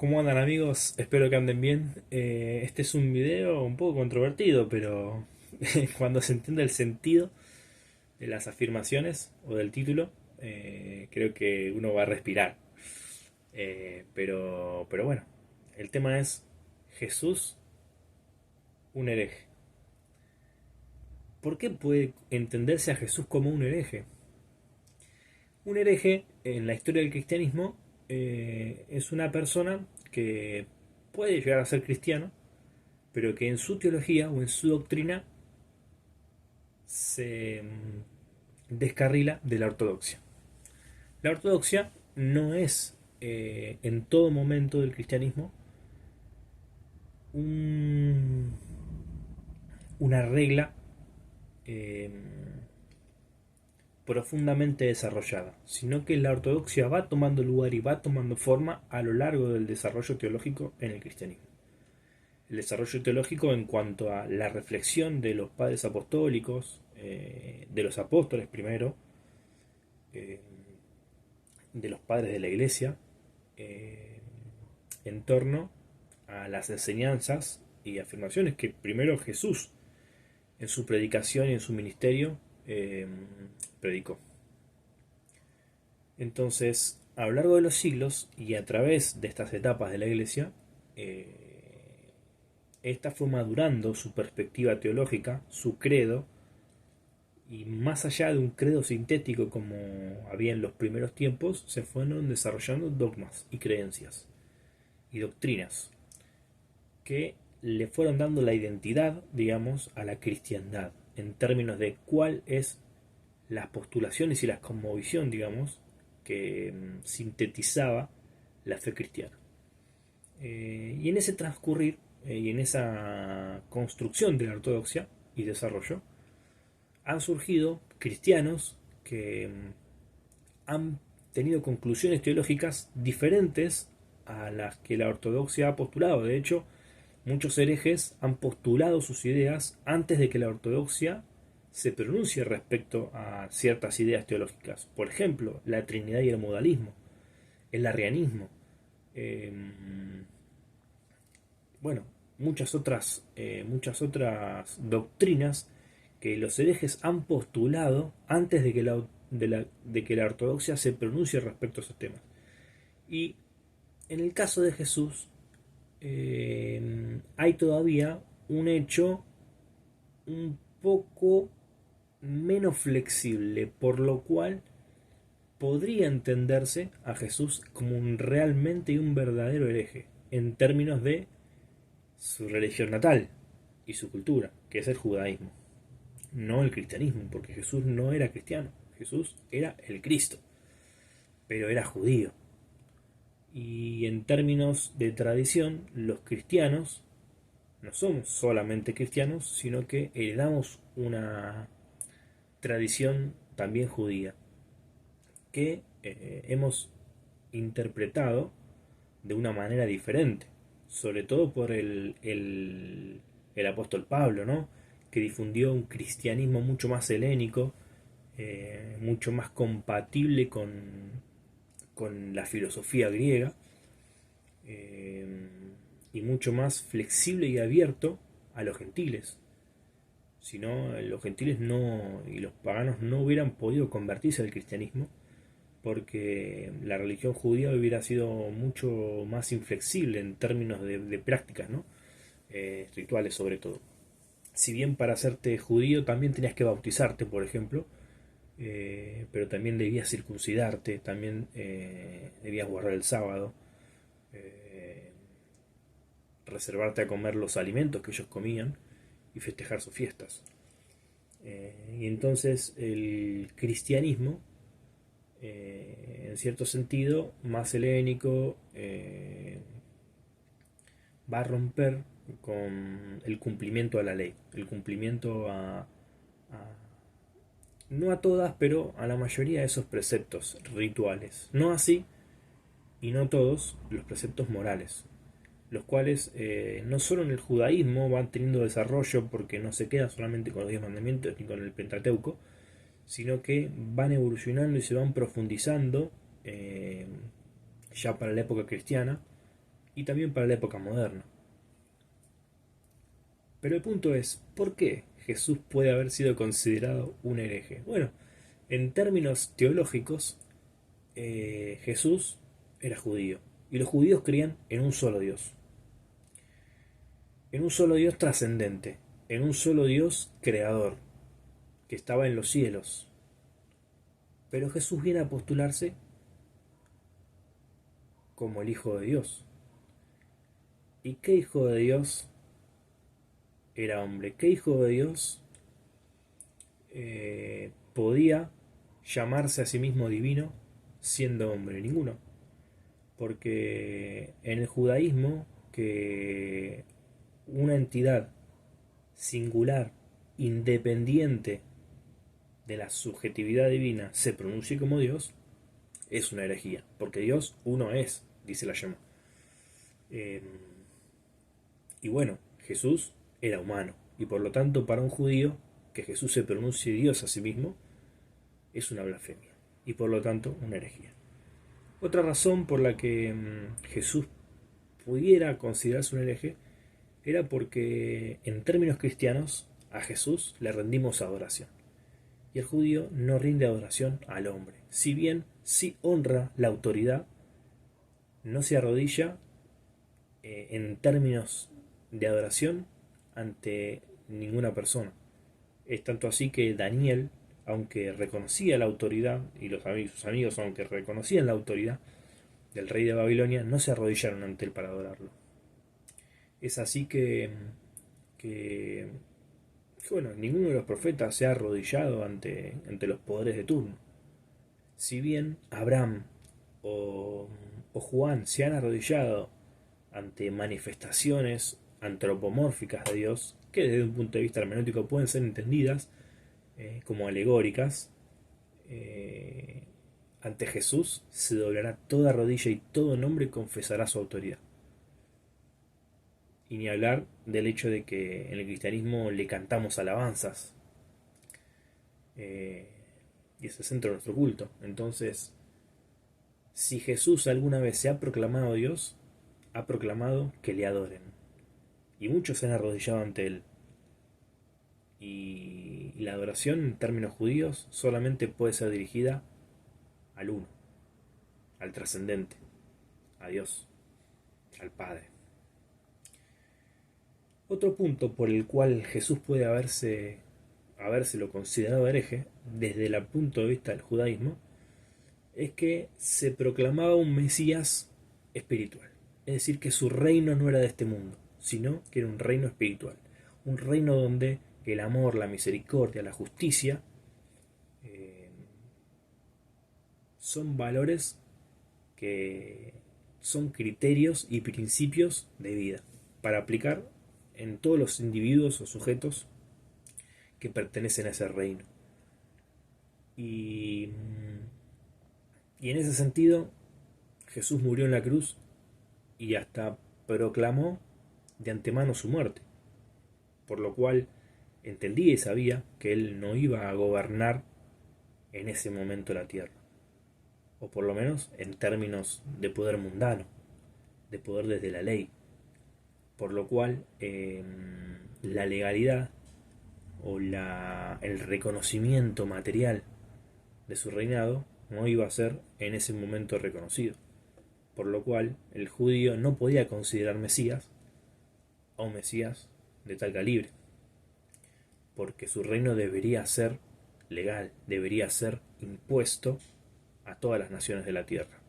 ¿Cómo andan amigos? Espero que anden bien. Este es un video un poco controvertido, pero cuando se entiende el sentido de las afirmaciones o del título, creo que uno va a respirar. Pero bueno, el tema es Jesús, un hereje. ¿Por qué puede entenderse a Jesús como un hereje? Un hereje en la historia del cristianismo es una persona que puede llegar a ser cristiano, pero que en su teología o en su doctrina se descarrila de la ortodoxia. La ortodoxia no es en todo momento del cristianismo un- una regla eh, profundamente desarrollada, sino que la ortodoxia va tomando lugar y va tomando forma a lo largo del desarrollo teológico en el cristianismo. El desarrollo teológico en cuanto a la reflexión de los padres apostólicos, de los apóstoles primero, eh, de los padres de la iglesia, eh, en torno a las enseñanzas y afirmaciones que primero Jesús en su predicación y en su ministerio predicó. Entonces, a lo largo de los siglos y a través de estas etapas de la iglesia, esta fue madurando su perspectiva teológica, su credo, y más allá de un credo sintético como había en los primeros tiempos, se fueron desarrollando dogmas y creencias y doctrinas que le fueron dando la identidad, digamos, a la cristiandad, en términos de cuál es las postulaciones y la cosmovisión, digamos, que sintetizaba la fe cristiana. Y en ese transcurrir y en esa construcción de la ortodoxia y desarrollo, han surgido cristianos que han tenido conclusiones teológicas diferentes a las que la ortodoxia ha postulado. De hecho, muchos herejes han postulado sus ideas antes de que la ortodoxia se pronuncie respecto a ciertas ideas teológicas. Por ejemplo, la Trinidad y el modalismo, el arrianismo, eh, bueno, muchas otras doctrinas que los herejes han postulado antes de que la ortodoxia se pronuncie respecto a esos temas. Y en el caso de Jesús, hay todavía un hecho un poco menos flexible, por lo cual podría entenderse a Jesús como un realmente y un verdadero hereje, en términos de su religión natal y su cultura, que es el judaísmo, no el cristianismo, porque Jesús no era cristiano, Jesús era el Cristo, pero era judío. Y en términos de tradición, los cristianos no somos solamente cristianos, sino que heredamos una tradición también judía, que hemos interpretado de una manera diferente, sobre todo por el apóstol Pablo, ¿no? Que difundió un cristianismo mucho más helénico, mucho más compatible con la filosofía griega, eh, y mucho más flexible y abierto a los gentiles. Si no, los gentiles no, y los paganos no hubieran podido convertirse al cristianismo, porque la religión judía hubiera sido mucho más inflexible en términos de prácticas, ¿no? Rituales sobre todo. Si bien para hacerte judío también tenías que bautizarte, por ejemplo, pero también debías circuncidarte, también debías guardar el sábado, eh, reservarte a comer los alimentos que ellos comían y festejar sus fiestas. Y entonces el cristianismo, en cierto sentido, más helénico, va a romper con el cumplimiento a la ley, el cumplimiento no a todas, pero a la mayoría de esos preceptos rituales. No así, y no todos, los preceptos morales, los cuales no solo en el judaísmo van teniendo desarrollo porque no se queda solamente con los 10 mandamientos ni con el Pentateuco, sino que van evolucionando y se van profundizando ya para la época cristiana y también para la época moderna. Pero el punto es, ¿por qué Jesús puede haber sido considerado un hereje? Bueno, en términos teológicos, Jesús era judío y los judíos creían en un solo Dios, en un solo Dios trascendente, en un solo Dios creador, que estaba en los cielos. Pero Jesús viene a postularse como el Hijo de Dios. ¿Y qué Hijo de Dios era hombre? ¿Qué Hijo de Dios podía llamarse a sí mismo divino siendo hombre? Ninguno. Porque en el judaísmo, que una entidad singular, independiente de la subjetividad divina, se pronuncie como Dios, es una herejía. Porque Dios uno es, dice la Shema. Eh, y bueno, Jesús era humano. Y por lo tanto, para un judío, que Jesús se pronuncie Dios a sí mismo, es una blasfemia. Y por lo tanto, una herejía. Otra razón por la que Jesús pudiera considerarse un hereje era porque en términos cristianos a Jesús le rendimos adoración y el judío no rinde adoración al hombre, si bien sí honra la autoridad, no se arrodilla en términos de adoración ante ninguna persona. Es tanto así que Daniel, aunque reconocía la autoridad, y sus amigos, aunque reconocían la autoridad del rey de Babilonia, no se arrodillaron ante él para adorarlo. Es así que bueno, ninguno de los profetas se ha arrodillado ante los poderes de turno. Si bien Abraham o Juan se han arrodillado ante manifestaciones antropomórficas de Dios, que desde un punto de vista hermenéutico pueden ser entendidas como alegóricas, eh, ante Jesús se doblará toda rodilla y todo nombre confesará su autoridad. Y ni hablar del hecho de que en el cristianismo le cantamos alabanzas. Eh, y es el centro de nuestro culto. Entonces, si Jesús alguna vez se ha proclamado Dios, ha proclamado que le adoren. Y muchos se han arrodillado ante él. Y la adoración en términos judíos solamente puede ser dirigida al uno, al trascendente, a Dios, al Padre. Otro punto por el cual Jesús puede habérselo considerado hereje, desde el punto de vista del judaísmo, es que se proclamaba un Mesías espiritual. Es decir, que su reino no era de este mundo, sino que era un reino espiritual. Un reino donde el amor, la misericordia, la justicia son valores que son criterios y principios de vida para aplicar en todos los individuos o sujetos que pertenecen a ese reino. Y, y en ese sentido, Jesús murió en la cruz y hasta proclamó de antemano su muerte, por lo cual entendía y sabía que él no iba a gobernar en ese momento la tierra, o por lo menos en términos de poder mundano, de poder desde la ley, por lo cual la legalidad o el reconocimiento material de su reinado no iba a ser en ese momento reconocido, por lo cual el judío no podía considerar Mesías a un Mesías de tal calibre, porque su reino debería ser legal, debería ser impuesto a todas las naciones de la tierra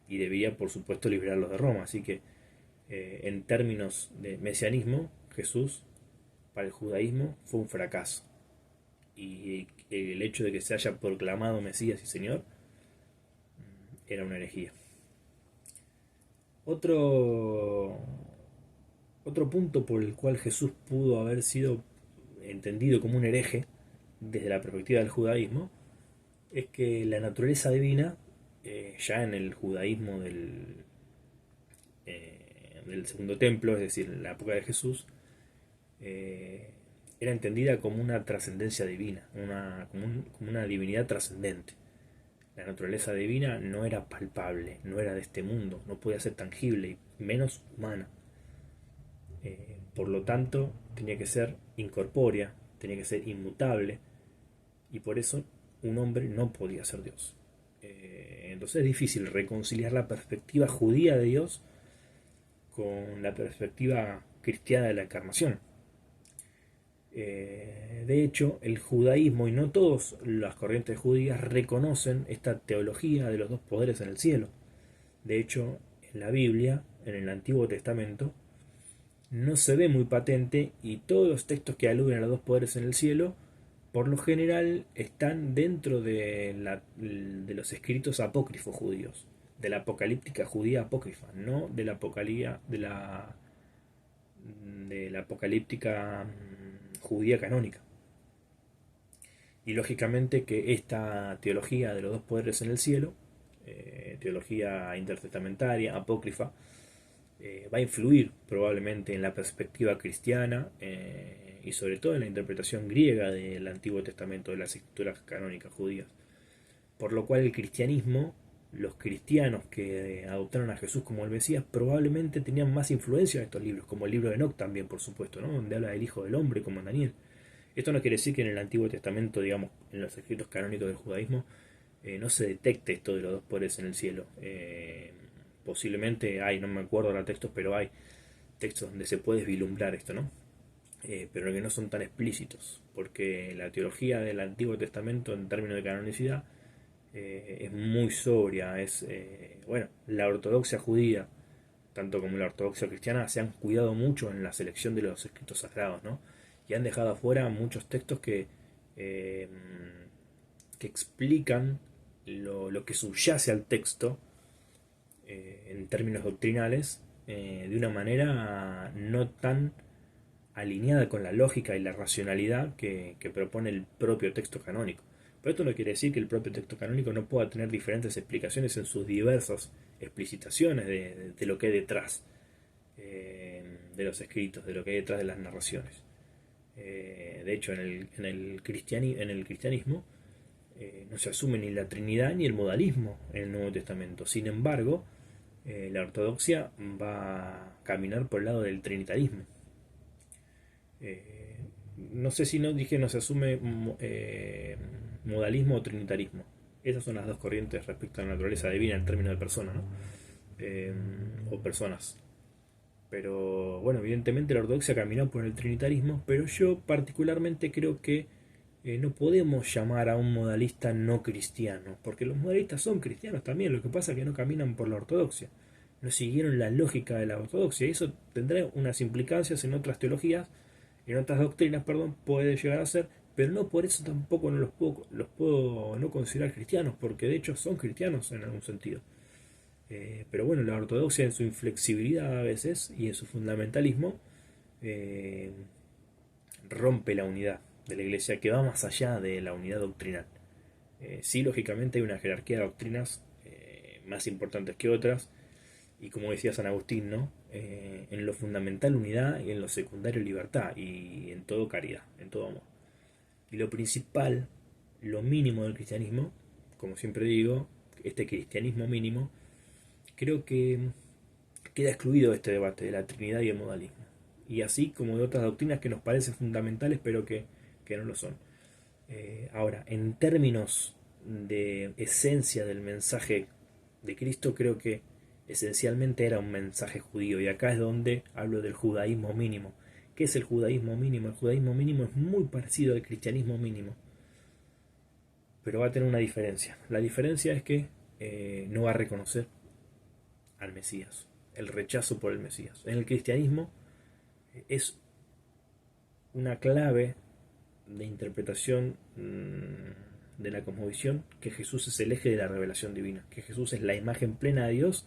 y debía por supuesto liberarlos de Roma. Así que en términos de mesianismo, Jesús para el judaísmo fue un fracaso, y el hecho de que se haya proclamado Mesías y Señor era una herejía. Otro punto por el cual Jesús pudo haber sido entendido como un hereje desde la perspectiva del judaísmo es que la naturaleza divina, ya en el judaísmo del segundo templo, es decir, en la época de Jesús, era entendida como una trascendencia divina, como una divinidad trascendente. La naturaleza divina no era palpable, no era de este mundo, no podía ser tangible y menos humana. Por lo tanto, tenía que ser incorpórea, tenía que ser inmutable, y por eso un hombre no podía ser Dios. Entonces es difícil reconciliar la perspectiva judía de Dios con la perspectiva cristiana de la encarnación. De hecho, el judaísmo y no todas las corrientes judías reconocen esta teología de los dos poderes en el cielo. De hecho, en la Biblia, en el Antiguo Testamento, no se ve muy patente y todos los textos que aluden a los dos poderes en el cielo, por lo general, están dentro de los escritos apócrifos judíos, de la apocalíptica judía apócrifa, no de la apocalíptica judía canónica. Y lógicamente que esta teología de los dos poderes en el cielo, teología intertestamentaria, apócrifa, va a influir probablemente en la perspectiva cristiana y sobre todo en la interpretación griega del Antiguo Testamento, de las escrituras canónicas judías. Por lo cual el cristianismo, los cristianos que adoptaron a Jesús como el Mesías, probablemente tenían más influencia en estos libros, como el libro de Enoch también, por supuesto, ¿no? Donde habla del Hijo del Hombre, como en Daniel. Esto no quiere decir que en el Antiguo Testamento, digamos, en los escritos canónicos del judaísmo, no se detecte esto de los dos poderes en el cielo. Posiblemente hay, no me acuerdo los textos, pero hay textos donde se puede vislumbrar esto, ¿no? Pero que no son tan explícitos, porque la teología del Antiguo Testamento en términos de canonicidad es muy sobria. Bueno, la ortodoxia judía, tanto como la ortodoxia cristiana, se han cuidado mucho en la selección de los escritos sagrados, ¿no? Y han dejado afuera muchos textos eh, que explican lo que subyace al texto en términos doctrinales de una manera no tan alineada con la lógica y la racionalidad que propone el propio texto canónico. Pero esto no quiere decir que el propio texto canónico no pueda tener diferentes explicaciones en sus diversas explicitaciones de lo que hay detrás de los escritos, de lo que hay detrás de las narraciones. De hecho, en el cristianismo no se asume ni la Trinidad ni el modalismo en el Nuevo Testamento. Sin embargo, la ortodoxia va a caminar por el lado del trinitarismo. Eh, no sé si no dije no se asume modalismo o trinitarismo. Esas son las dos corrientes respecto a la naturaleza divina en términos de persona, ¿no? O personas. Pero bueno, evidentemente la ortodoxia caminó por el trinitarismo, pero yo particularmente creo que no podemos llamar a un modalista no cristiano, porque los modalistas son cristianos también, lo que pasa es que no caminan por la ortodoxia, no siguieron la lógica de la ortodoxia, y eso tendrá unas implicancias en otras teologías, en otras doctrinas, perdón, puede llegar a ser, pero no por eso tampoco no los puedo no considerar cristianos, porque de hecho son cristianos en algún sentido. Pero bueno, la ortodoxia en su inflexibilidad a veces y en su fundamentalismo eh, rompe la unidad de la iglesia que va más allá de la unidad doctrinal. Sí, lógicamente hay una jerarquía de doctrinas más importantes que otras, y como decía San Agustín, ¿no? En lo fundamental unidad y en lo secundario libertad, y en todo caridad, en todo amor. Y lo principal, lo mínimo del cristianismo, como siempre digo, este cristianismo mínimo, creo que queda excluido de este debate de la Trinidad y el modalismo. Y así como de otras doctrinas que nos parecen fundamentales, pero que no lo son. Ahora, en términos de esencia del mensaje de Cristo, creo que esencialmente era un mensaje judío. Y acá es donde hablo del judaísmo mínimo. ¿Qué es el judaísmo mínimo? El judaísmo mínimo es muy parecido al cristianismo mínimo, pero va a tener una diferencia. La diferencia es que no va a reconocer al Mesías, el rechazo por el Mesías. En el cristianismo es una clave de interpretación de la cosmovisión que Jesús es el eje de la revelación divina, que Jesús es la imagen plena de Dios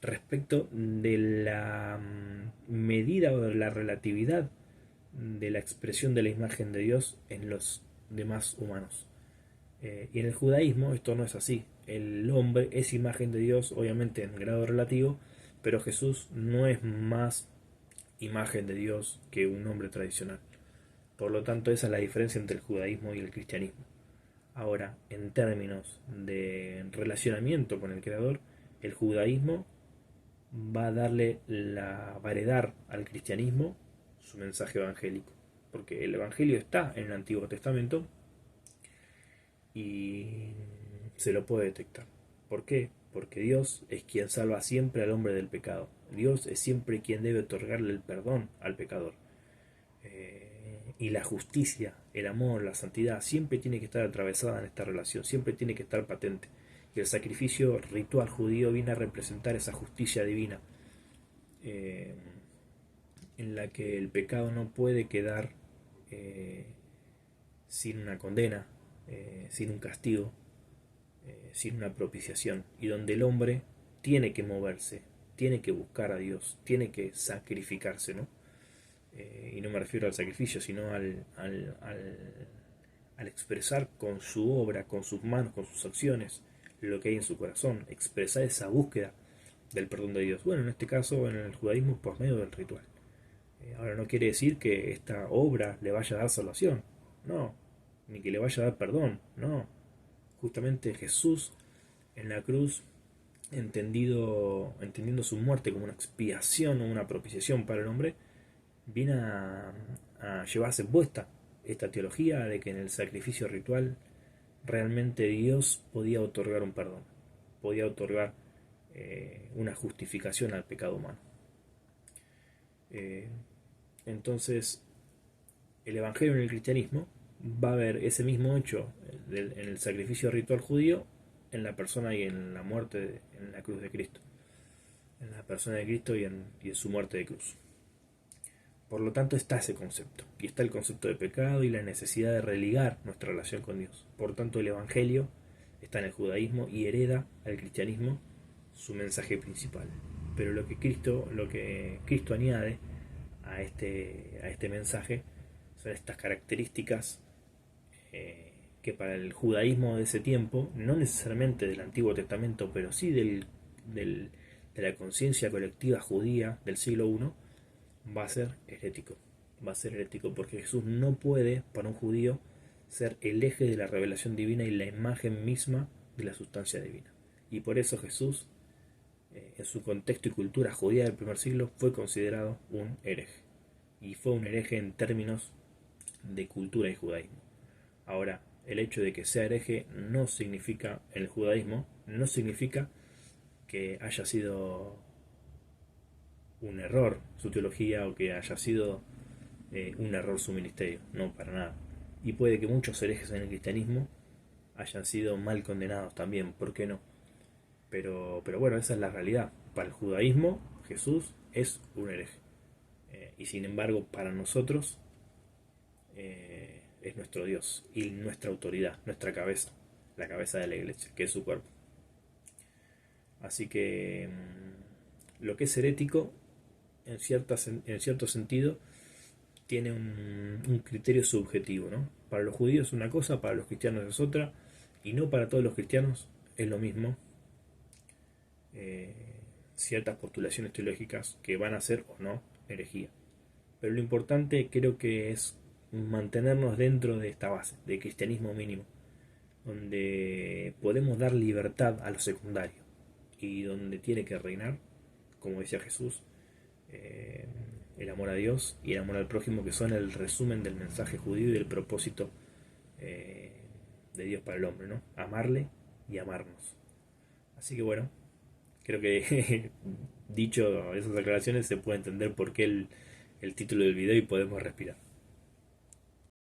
respecto de la medida o de la relatividad de la expresión de la imagen de Dios en los demás humanos. Y en el judaísmo esto no es así. El hombre es imagen de Dios, obviamente en grado relativo, pero Jesús no es más imagen de Dios que un hombre tradicional. Por lo tanto, esa es la diferencia entre el judaísmo y el cristianismo. Ahora, en términos de relacionamiento con el Creador, el judaísmo va a va a heredar al cristianismo su mensaje evangélico, porque el evangelio está en el Antiguo Testamento y se lo puede detectar. ¿Por qué? Porque Dios es quien salva siempre al hombre del pecado. Dios es siempre quien debe otorgarle el perdón al pecador. Y la justicia, el amor, la santidad siempre tiene que estar atravesada en esta relación, siempre tiene que estar patente. Y el sacrificio ritual judío viene a representar esa justicia divina, eh, en la que el pecado no puede quedar eh, sin una condena, sin un castigo, sin una propiciación, y donde el hombre tiene que moverse, tiene que buscar a Dios, tiene que sacrificarse, ¿no? Y no me refiero al sacrificio, sino al expresar con su obra, con sus manos, con sus acciones, lo que hay en su corazón, expresar esa búsqueda del perdón de Dios. Bueno, en este caso, en el judaísmo, por medio del ritual. Ahora, no quiere decir que esta obra le vaya a dar salvación, no, ni que le vaya a dar perdón, no. Justamente Jesús en la cruz, entendiendo su muerte como una expiación o una propiciación para el hombre, viene a llevarse puesta esta teología de que en el sacrificio ritual realmente Dios podía otorgar un perdón, podía otorgar una justificación al pecado humano. Eh, entonces, el Evangelio en el cristianismo va a ver ese mismo hecho en el sacrificio ritual judío, en la persona y en la muerte en la cruz de Cristo, en la persona de Cristo y en su muerte de cruz. Por lo tanto está ese concepto, y está el concepto de pecado y la necesidad de religar nuestra relación con Dios. Por tanto, el Evangelio está en el judaísmo y hereda al cristianismo su mensaje principal. Pero lo que Cristo añade a este mensaje son estas características que para el judaísmo de ese tiempo, no necesariamente del Antiguo Testamento, pero sí de la conciencia colectiva judía del siglo I, va a ser herético. Va a ser herético porque Jesús no puede, para un judío, ser el eje de la revelación divina y la imagen misma de la sustancia divina. Y por eso Jesús, en su contexto y cultura judía del primer siglo, fue considerado un hereje. Y fue un hereje en términos de cultura y judaísmo. Ahora, el hecho de que sea hereje no significa, en el judaísmo, no significa que haya sido un error su teología o que haya sido un error su ministerio. No, para nada. Y puede que muchos herejes en el cristianismo hayan sido mal condenados también, ¿por qué no? Pero bueno, esa es la realidad. Para el judaísmo, Jesús es un hereje. Y sin embargo, para nosotros es nuestro Dios y nuestra autoridad, nuestra cabeza, la cabeza de la iglesia, que es su cuerpo. Así que lo que es herético, en cierto sentido, tiene un criterio subjetivo, ¿no? Para los judíos es una cosa, para los cristianos es otra, y no para todos los cristianos es lo mismo ciertas postulaciones teológicas que van a ser o no herejía. Pero lo importante creo que es mantenernos dentro de esta base, de cristianismo mínimo, donde podemos dar libertad a lo secundario y donde tiene que reinar, como decía Jesús, el amor a Dios y el amor al prójimo, que son el resumen del mensaje judío y del propósito de Dios para el hombre, ¿no? Amarle y amarnos. Así que bueno, creo que dicho esas aclaraciones se puede entender por qué el título del video y podemos respirar.